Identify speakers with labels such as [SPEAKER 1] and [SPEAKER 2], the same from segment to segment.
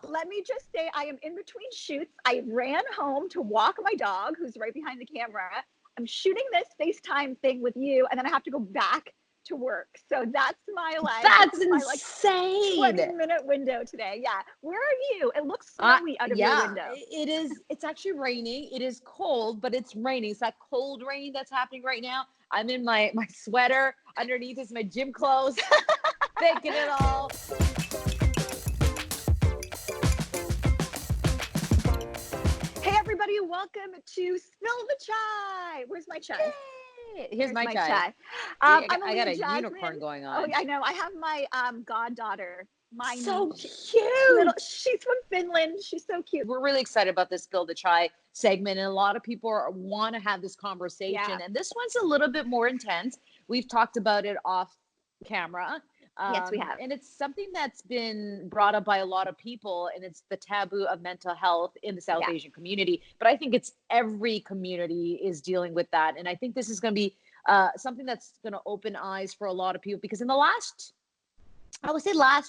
[SPEAKER 1] let me just say, I am in between shoots. I ran home to walk my dog, who's right behind the camera. I'm shooting this FaceTime thing with you, and then I have to go back to work. So that's my
[SPEAKER 2] That's
[SPEAKER 1] this is my
[SPEAKER 2] insane.
[SPEAKER 1] 20-minute window today. Yeah. Where are you? It looks snowy out of your
[SPEAKER 2] Yeah,
[SPEAKER 1] window.
[SPEAKER 2] it is. It's actually raining. It is cold, but it's raining. It's that cold rain that's happening right now. I'm in my sweater. Underneath is my gym clothes. Thinking it all.
[SPEAKER 1] Hey everybody, welcome to Spill the Chai. Where's my chai?
[SPEAKER 2] Yay! Here's my chai.
[SPEAKER 1] chai.
[SPEAKER 2] I
[SPEAKER 1] I'm
[SPEAKER 2] got
[SPEAKER 1] Aliya
[SPEAKER 2] a
[SPEAKER 1] Jasmine.
[SPEAKER 2] unicorn going
[SPEAKER 1] Oh,
[SPEAKER 2] on.
[SPEAKER 1] I know. I have my goddaughter.
[SPEAKER 2] So
[SPEAKER 1] She's
[SPEAKER 2] cute.
[SPEAKER 1] from Finland. She's so cute.
[SPEAKER 2] We're really excited about this Spill the Chai segment, and a lot of people want to have this conversation.
[SPEAKER 1] Yeah.
[SPEAKER 2] And this one's a little bit more intense. We've talked about it off camera.
[SPEAKER 1] Yes, we have.
[SPEAKER 2] And it's something that's been brought up by a lot of people, and it's the taboo of mental health in the South Asian community. But I think it's every community is dealing with that. And I think this is going to be something that's going to open eyes for a lot of people, because in the last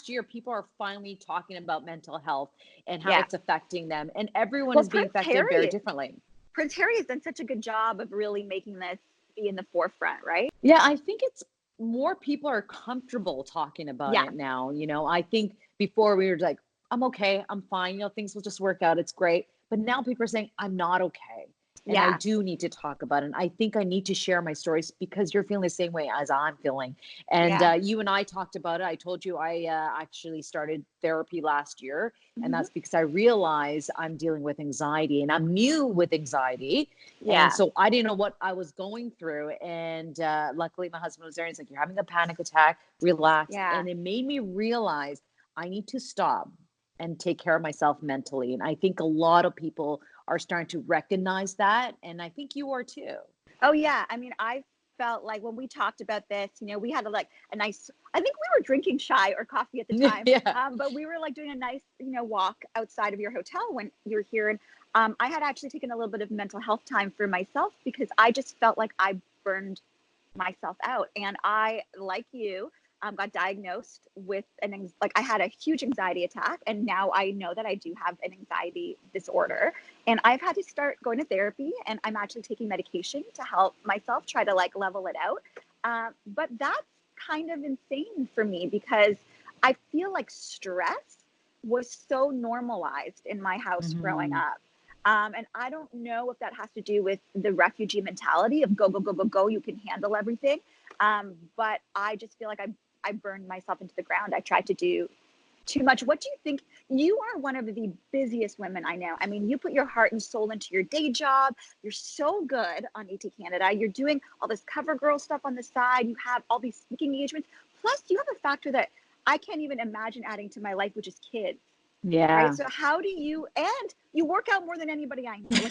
[SPEAKER 2] year, people are finally talking about mental health and how it's affecting them. And everyone is being affected very differently.
[SPEAKER 1] Prince Harry has done such a good job of really making this be in the forefront, right?
[SPEAKER 2] Yeah, I think it's more people are comfortable talking about it now. I think before we were like, I'm okay, I'm fine, things will just work out, it's great. But now people are saying, I'm not okay. And I do need to talk about it. And I think I need to share my stories because you're feeling the same way as I'm feeling. And you and I talked about it. I told you I actually started therapy last year. And that's because I realized I'm dealing with anxiety, and I'm new with anxiety. And so I didn't know what I was going through. And luckily my husband was there. And he's like, you're having a panic attack, relax. And it made me realize I need to stop and take care of myself mentally. And I think a lot of people are starting to recognize that. And I think you are too.
[SPEAKER 1] Oh yeah. I mean, I felt like when we talked about this, we had a nice, I think we were drinking chai or coffee at the time. But we were like doing a nice, walk outside of your hotel when you're here. And I had actually taken a little bit of mental health time for myself because I just felt like I burned myself out. And I, like you, got diagnosed with I had a huge anxiety attack, and now I know that I do have an anxiety disorder, and I've had to start going to therapy, and I'm actually taking medication to help myself try to level it out. But that's kind of insane for me because I feel like stress was so normalized in my house growing up. And I don't know if that has to do with the refugee mentality of go, go, go, go, go, you can handle everything. But I just feel like I burned myself into the ground. I tried to do too much. What do you think? You are one of the busiest women I know. I mean, you put your heart and soul into your day job. You're so good on AT Canada. You're doing all this cover girl stuff on the side. You have all these speaking engagements. Plus, you have a factor that I can't even imagine adding to my life, which is kids.
[SPEAKER 2] Yeah.
[SPEAKER 1] Right. So how do you, and you work out more than anybody I know.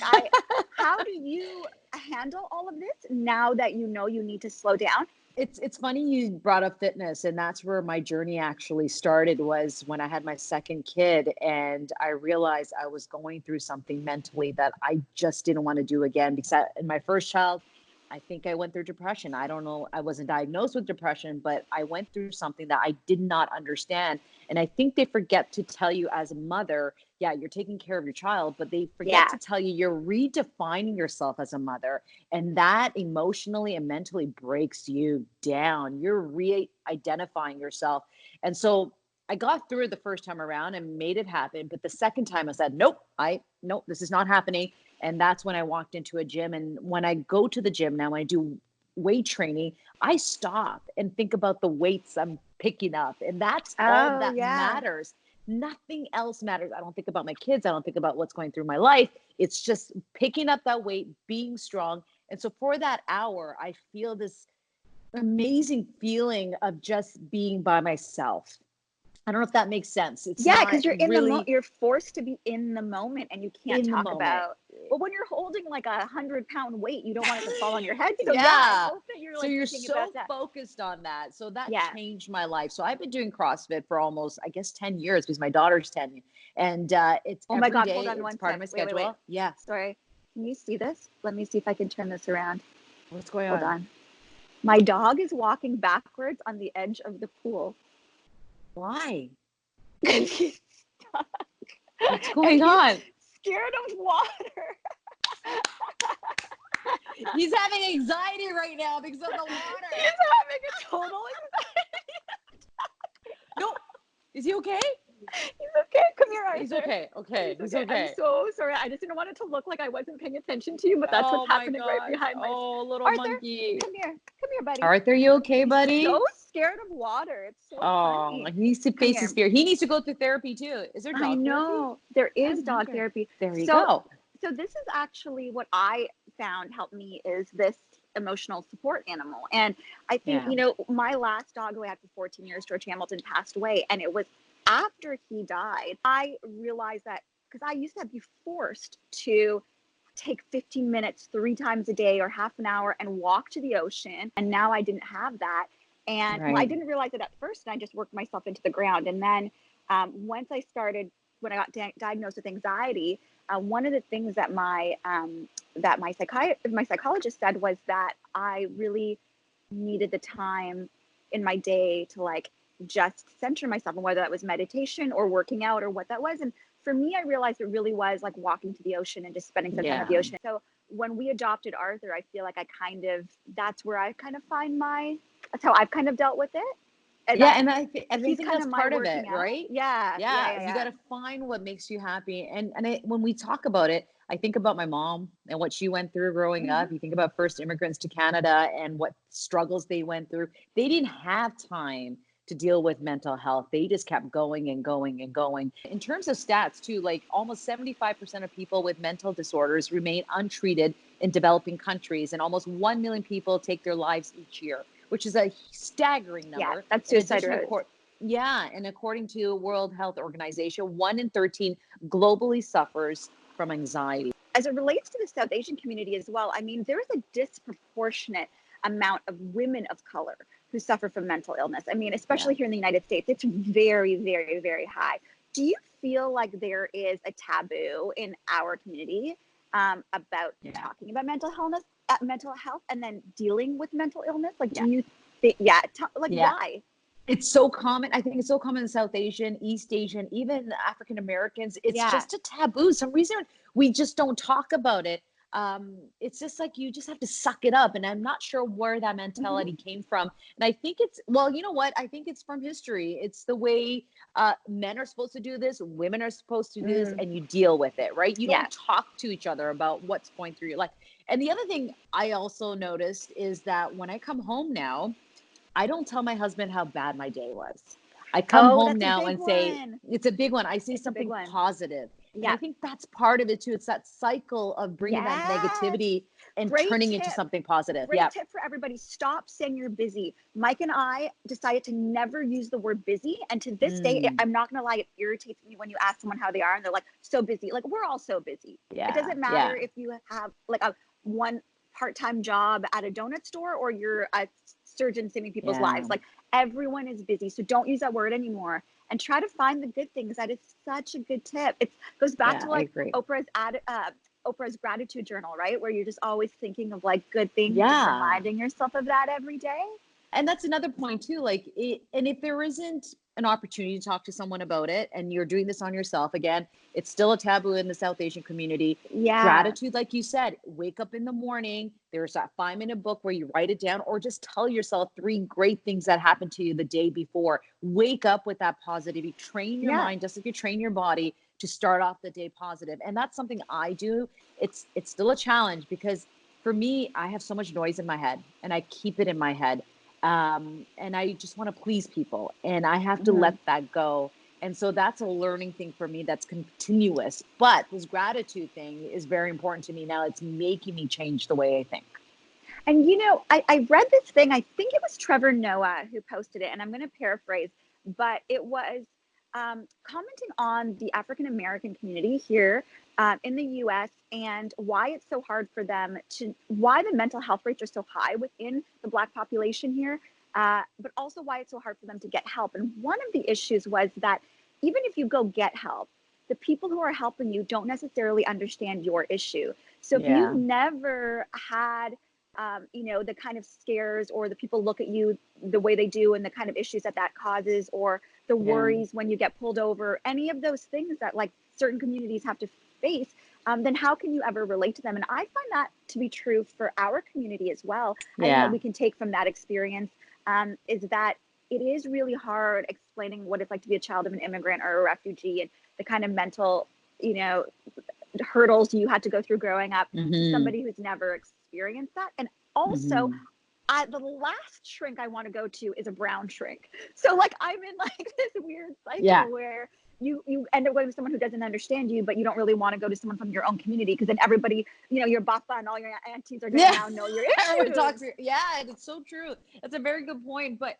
[SPEAKER 1] How do you handle all of this now that you need to slow down?
[SPEAKER 2] It's funny you brought up fitness, and that's where my journey actually started, was when I had my second kid, and I realized I was going through something mentally that I just didn't want to do again, because in my first child, I think I went through depression. I don't know. I wasn't diagnosed with depression, but I went through something that I did not understand. And I think they forget to tell you as a mother, yeah, you're taking care of your child, but they forget to tell you you're redefining yourself as a mother. And that emotionally and mentally breaks you down. You're re-identifying yourself. And so I got through it the first time around and made it happen. But the second time I said, nope, this is not happening. And that's when I walked into a gym. And when I go to the gym now, when I do weight training, I stop and think about the weights I'm picking up. And that's all that matters. Nothing else matters. I don't think about my kids. I don't think about what's going through my life. It's just picking up that weight, being strong. And so for that hour, I feel this amazing feeling of just being by myself. I don't know if that makes sense. It's
[SPEAKER 1] because you're in the moment. You're forced to be in the moment, and you can't talk about. But when you're holding like 100-pound weight, you don't want it to fall on your head. So I hope that you're
[SPEAKER 2] you're so focused on that. So that changed my life. So I've been doing CrossFit for almost, I guess, 10 years because my daughter's 10, and it's every day.
[SPEAKER 1] Hold on
[SPEAKER 2] it's
[SPEAKER 1] one
[SPEAKER 2] part
[SPEAKER 1] sec.
[SPEAKER 2] of my schedule.
[SPEAKER 1] Wait.
[SPEAKER 2] Yeah.
[SPEAKER 1] Sorry. Can you see this? Let me see if I can turn this around.
[SPEAKER 2] What's going on?
[SPEAKER 1] Hold on. My dog is walking backwards on the edge of the pool.
[SPEAKER 2] Why?
[SPEAKER 1] He's stuck.
[SPEAKER 2] What's going on?
[SPEAKER 1] Scared of water.
[SPEAKER 2] He's having anxiety right now because of the water.
[SPEAKER 1] He's having a total
[SPEAKER 2] No, is he okay?
[SPEAKER 1] He's okay. Come here, Arthur.
[SPEAKER 2] He's okay. Okay, he's okay.
[SPEAKER 1] I'm so sorry. I just didn't want it to look like I wasn't paying attention to you, but that's what's happening right behind my.
[SPEAKER 2] Oh, little
[SPEAKER 1] Arthur,
[SPEAKER 2] monkey.
[SPEAKER 1] come here, buddy.
[SPEAKER 2] Arthur, you okay, buddy?
[SPEAKER 1] He's so scared of water. It's so funny.
[SPEAKER 2] He needs to face his fear. He needs to go through therapy too. Is there dog therapy?
[SPEAKER 1] I know there is dog therapy.
[SPEAKER 2] There you go.
[SPEAKER 1] So this is actually what I found helped me is this emotional support animal. And I think, my last dog who I had for 14 years, George Hamilton, passed away. And it was after he died, I realized that because I used to be forced to take 15 minutes 3 times a day or half an hour and walk to the ocean. And now I didn't have that. And I didn't realize it at first. And I just worked myself into the ground. And then when I got diagnosed with anxiety, one of the things that my psychologist said was that I really needed the time in my day to like just center myself, and whether that was meditation or working out or what that was. And for me, I realized it really was like walking to the ocean and just spending some time at the ocean. So when we adopted Arthur, I feel like that's where I kind of that's how I've kind of dealt with it. And
[SPEAKER 2] and I think that's part of it, right?
[SPEAKER 1] Yeah.
[SPEAKER 2] You got to find what makes you happy. And when we talk about it, I think about my mom and what she went through growing up. You think about first immigrants to Canada and what struggles they went through. They didn't have time to deal with mental health. They just kept going and going and going. In terms of stats too, like almost 75% of people with mental disorders remain untreated in developing countries, and almost 1 million people take their lives each year, which is a staggering number.
[SPEAKER 1] Yeah, that's suicide rate.
[SPEAKER 2] And according to World Health Organization, 1 in 13 globally suffers from anxiety.
[SPEAKER 1] As it relates to the South Asian community as well, I mean, there's a disproportionate amount of women of color who suffer from mental illness. I mean, especially here in the United States, it's very, very, very high. Do you feel like there is a taboo in our community about talking about mental health and then dealing with mental illness? Like, do you think, why?
[SPEAKER 2] It's so common. I think it's so common in South Asian, East Asian, even African Americans. It's just a taboo. Some reason we just don't talk about it. It's just like you just have to suck it up. And I'm not sure where that mentality came from. And I think you know what? I think it's from history. It's the way men are supposed to do this, women are supposed to do this, and you deal with it, right? You don't talk to each other about what's going through your life. And the other thing I also noticed is that when I come home now, I don't tell my husband how bad my day was. I come home now and say, it's a big one. I say something positive. And I think that's part of it too. It's that cycle of bringing that negativity and turning into something positive.
[SPEAKER 1] Great tip for everybody. Stop saying you're busy. Mike and I decided to never use the word busy. And to this day, I'm not going to lie, it irritates me when you ask someone how they are and they're like, so busy. Like, we're all so busy. It doesn't matter if you have like one part-time job at a donut store or you're a surgeon saving people's lives. Like, everyone is busy. So don't use that word anymore. And try to find the good things. That is such a good tip. It goes back to like Oprah's gratitude journal, right? Where you're just always thinking of like good things and reminding yourself of that every day.
[SPEAKER 2] And that's another point too. And if there isn't an opportunity to talk to someone about it and you're doing this on yourself, again, it's still a taboo in the South Asian community. Gratitude, like you said, wake up in the morning. There's that 5-minute book where you write it down, or just tell yourself 3 great things that happened to you the day before. Wake up with that positivity. Train your mind just like you train your body to start off the day positive. And that's something I do. It's still a challenge because for me, I have so much noise in my head and I keep it in my head. And I just want to please people, and I have to let that go. And so that's a learning thing for me that's continuous. But this gratitude thing is very important to me now. It's making me change the way I think.
[SPEAKER 1] And, I read this thing, I think it was Trevor Noah who posted it, and I'm going to paraphrase, but it was commenting on the African-American community here in the US and why it's so hard for them why the mental health rates are so high within the Black population here, but also why it's so hard for them to get help. And one of the issues was that even if you go get help, the people who are helping you don't necessarily understand your issue. So if you've never had the kind of scares, or the people look at you the way they do and the kind of issues that causes, or the worries when you get pulled over, any of those things that like certain communities have to face, then how can you ever relate to them? And I find that to be true for our community as well. I think that we can take from that experience is that it is really hard explaining what it's like to be a child of an immigrant or a refugee, and the kind of mental, hurdles you had to go through growing up, to somebody who's never experienced that. And also, the last shrink I want to go to is a brown shrink. So like I'm in like this weird cycle where you end up going to someone who doesn't understand you, but you don't really want to go to someone from your own community, because then everybody, your papa and all your aunties are going to now know your issues.
[SPEAKER 2] And it's so true. That's a very good point. But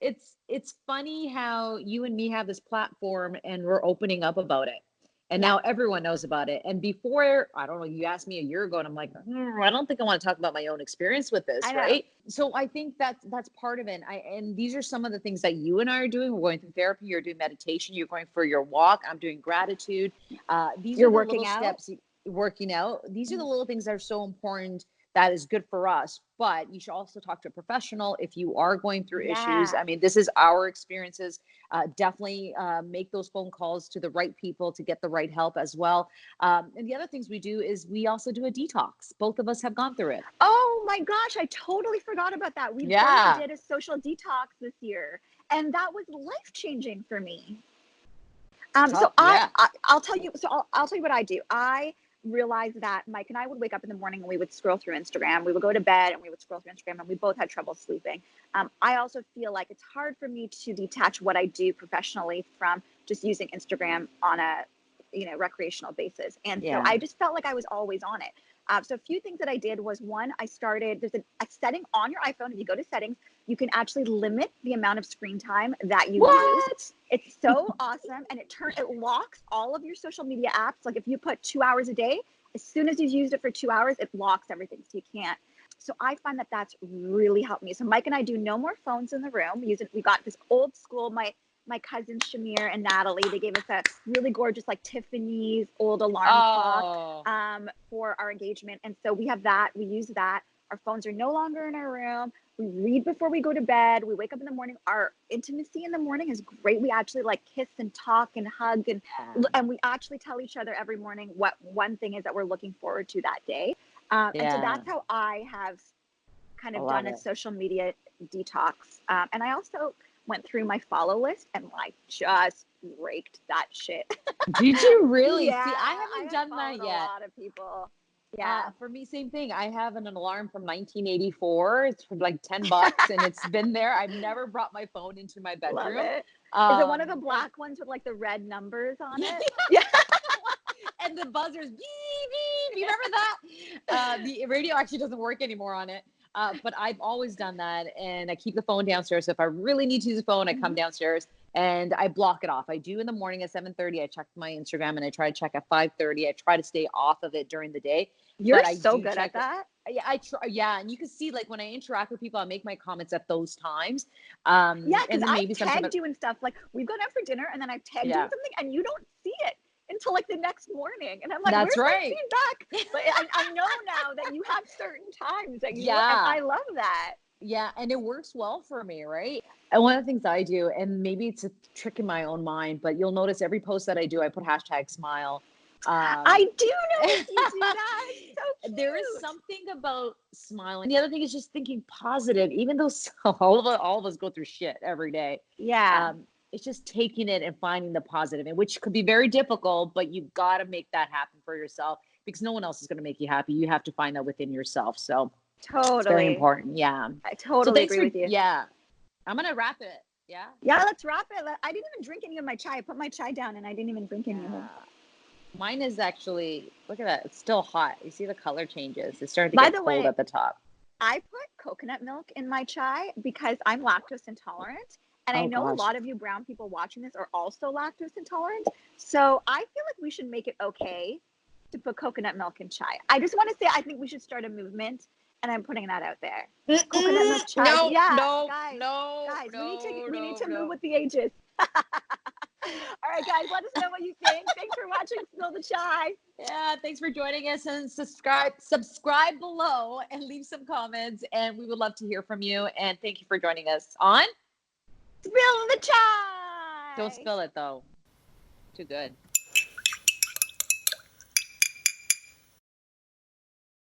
[SPEAKER 2] it's funny how you and me have this platform and we're opening up about it. And now everyone knows about it. And before, I don't know, you asked me a year ago and I'm like, I don't think I want to talk about my own experience with this, right? So I think that's part of it. And these are some of the things that you and I are doing. We're going through therapy. You're doing meditation. You're going for your walk. I'm doing gratitude. These are the little steps, working out. These are the little things that are so important, that is good for us. But you should also talk to a professional if you are going through issues. I mean, this is our experiences. Definitely make those phone calls to the right people to get the right help as well. And the other things we do is we also do a detox. Both of us have gone through it.
[SPEAKER 1] Oh my gosh, I totally forgot about that. We both did a social detox this year, and that was life-changing for me. I'll tell you. So I'll tell you what I do. I realized that Mike and I would wake up in the morning and we would scroll through Instagram. We would go to bed and we would scroll through Instagram, and we both had trouble sleeping. I also feel like it's hard for me to detach what I do professionally from just using Instagram on a recreational basis. And so I just felt like I was always on it. So a few things that I did was, one, there's a setting on your iPhone. If you go to settings, you can actually limit the amount of screen time that you use. It's so awesome. And it locks all of your social media apps. Like if you put 2 hours a day, as soon as you've used it for 2 hours, it locks everything. So you can't. So I find that that's really helped me. So Mike and I do no more phones in the room. We got this old school, my cousins Shamir and Natalie, they gave us a really gorgeous like Tiffany's old alarm clock for our engagement. And so we have that, we use that. Our phones are no longer in our room. We read before we go to bed. We wake up in the morning. Our intimacy in the morning is great. We actually like kiss and talk and hug, and we actually tell each other every morning what one thing is that we're looking forward to that day. And so that's how I have kind of done a social media detox. And I also went through my follow list and like just raked that shit.
[SPEAKER 2] Did you really?
[SPEAKER 1] Yeah,
[SPEAKER 2] See, I haven't done that yet.
[SPEAKER 1] A lot of people. Yeah.
[SPEAKER 2] For me, same thing. I have an alarm from 1984. It's for like $10 and it's been there. I've never brought my phone into my bedroom.
[SPEAKER 1] Love it. Is it one of the black ones with like the red numbers on it? Yeah.
[SPEAKER 2] And the buzzers, beep, beep. You remember that? The radio actually doesn't work anymore on it. But I've always done that, and I keep the phone downstairs. So if I really need to use the phone, I come downstairs and I block it off. I do in the morning at 7:30. I check my Instagram, and I try to check at 5:30. I try to stay off of it during the day.
[SPEAKER 1] You're so good at that.
[SPEAKER 2] Yeah, I try. Yeah, and you can see like when I interact with people, I make my comments at those times.
[SPEAKER 1] Yeah, because I tagged you and stuff. Like we've gone out for dinner, and then I've tagged you in something, and you don't see it until like the next morning, and I'm like,
[SPEAKER 2] that's
[SPEAKER 1] where's
[SPEAKER 2] right.
[SPEAKER 1] my feedback? But I know now that you have certain times that you and I love that.
[SPEAKER 2] Yeah, and it works well for me, right? And one of the things I do, and maybe it's a trick in my own mind, but you'll notice every post that I do, I put #smile.
[SPEAKER 1] I do notice you do that. So cute.
[SPEAKER 2] There is something about smiling. The other thing is just thinking positive, even though all of us go through shit every day.
[SPEAKER 1] Yeah.
[SPEAKER 2] It's just taking it and finding the positive, and which could be very difficult, but you got to make that happen for yourself, because no one else is going to make you happy. You have to find that within yourself. So it's very important. Yeah.
[SPEAKER 1] I totally agree with you.
[SPEAKER 2] Yeah. I'm going to wrap it. Yeah.
[SPEAKER 1] Yeah, let's wrap it. I didn't even drink any of my chai. I put my chai down and I didn't even drink any of it.
[SPEAKER 2] Mine is actually, look at that. It's still hot. You see the color changes. It's starting to get cold at the top.
[SPEAKER 1] I put coconut milk in my chai because I'm lactose intolerant. And I know a lot of you brown people watching this are also lactose intolerant. So I feel like we should make it okay to put coconut milk in chai. I just want to say, I think we should start a movement, and I'm putting that out there. Coconut milk chai.
[SPEAKER 2] No,
[SPEAKER 1] guys, we need to move with the ages. All right, guys, let us know what you think. Thanks for watching Spill the Chai.
[SPEAKER 2] Yeah, thanks for joining us, and subscribe below and leave some comments, and we would love to hear from you. And thank you for joining us on
[SPEAKER 1] Spill the Chai.
[SPEAKER 2] Don't spill it though. Too good.